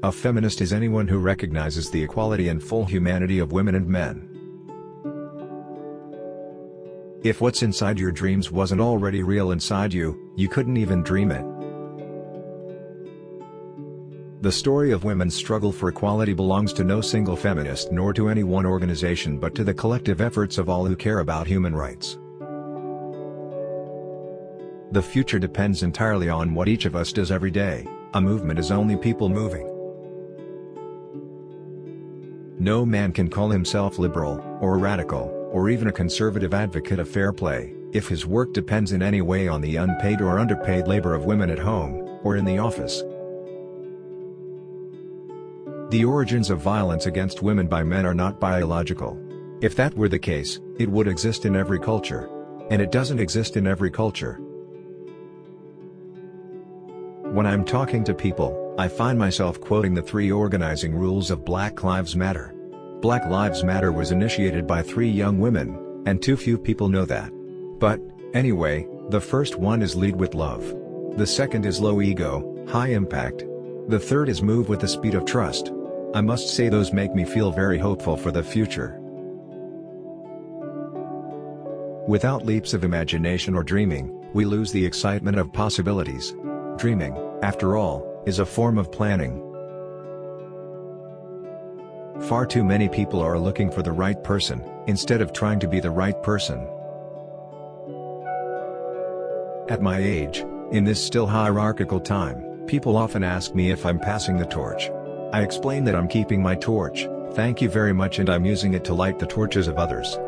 A feminist is anyone who recognizes the equality and full humanity of women and men. If what's inside your dreams wasn't already real inside you, you couldn't even dream it. The story of women's struggle for equality belongs to no single feminist nor to any one organization but to the collective efforts of all who care about human rights. The future depends entirely on what each of us does every day. A movement is only people moving. No man can call himself liberal, or radical, or even a conservative advocate of fair play, if his work depends in any way on the unpaid or underpaid labor of women at home, or in the office. The origins of violence against women by men are not biological. If that were the case, it would exist in every culture. And it doesn't exist in every culture. When I'm talking to people, I find myself quoting the 3 organizing rules of Black Lives Matter. Black Lives Matter was initiated by 3 young women, and too few people know that. But, anyway, the first one is lead with love. The second is low ego, high impact. The third is move with the speed of trust. I must say those make me feel very hopeful for the future. Without leaps of imagination or dreaming, we lose the excitement of possibilities. Dreaming, after all, is a form of planning. Far too many people are looking for the right person, instead of trying to be the right person. At my age, in this still hierarchical time, people often ask me if I'm passing the torch. I explain that I'm keeping my torch, thank you very much, and I'm using it to light the torches of others.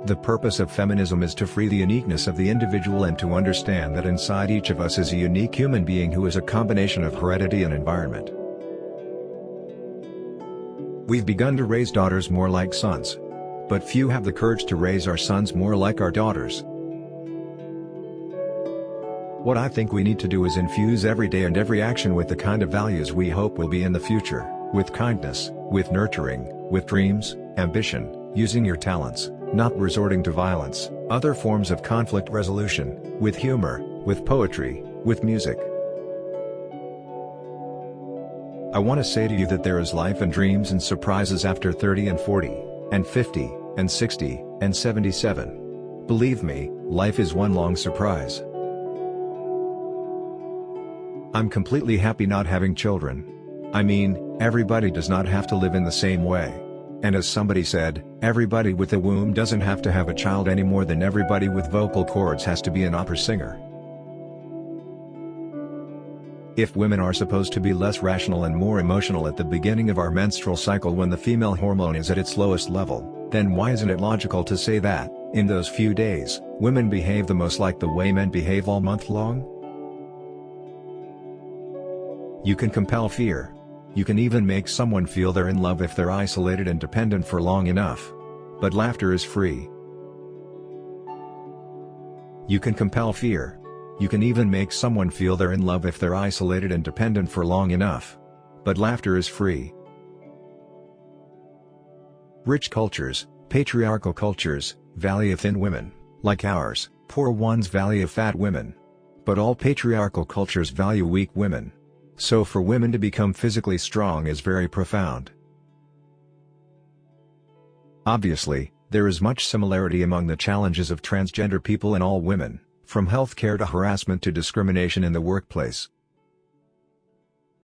The purpose of feminism is to free the uniqueness of the individual and to understand that inside each of us is a unique human being who is a combination of heredity and environment. We've begun to raise daughters more like sons. But few have the courage to raise our sons more like our daughters. What I think we need to do is infuse every day and every action with the kind of values we hope will be in the future, with kindness, with nurturing, with dreams, ambition, using your talents, not resorting to violence, other forms of conflict resolution, with humor, with poetry, with music. I want to say to you that there is life and dreams and surprises after 30 and 40, and 50, and 60, and 77. Believe me, life is one long surprise. I'm completely happy not having children. I mean, everybody does not have to live in the same way. And as somebody said, everybody with a womb doesn't have to have a child any more than everybody with vocal cords has to be an opera singer. If women are supposed to be less rational and more emotional at the beginning of our menstrual cycle when the female hormone is at its lowest level, then why isn't it logical to say that, in those few days, women behave the most like the way men behave all month long? You can compel fear. You can even make someone feel they're in love if they're isolated and dependent for long enough. But laughter is free. You can compel fear. You can even make someone feel they're in love if they're isolated and dependent for long enough. But laughter is free. Rich cultures, patriarchal cultures, value thin women, like ours. Poor ones value fat women. But all patriarchal cultures value weak women. So for women to become physically strong is very profound. Obviously, there is much similarity among the challenges of transgender people and all women, from healthcare to harassment to discrimination in the workplace.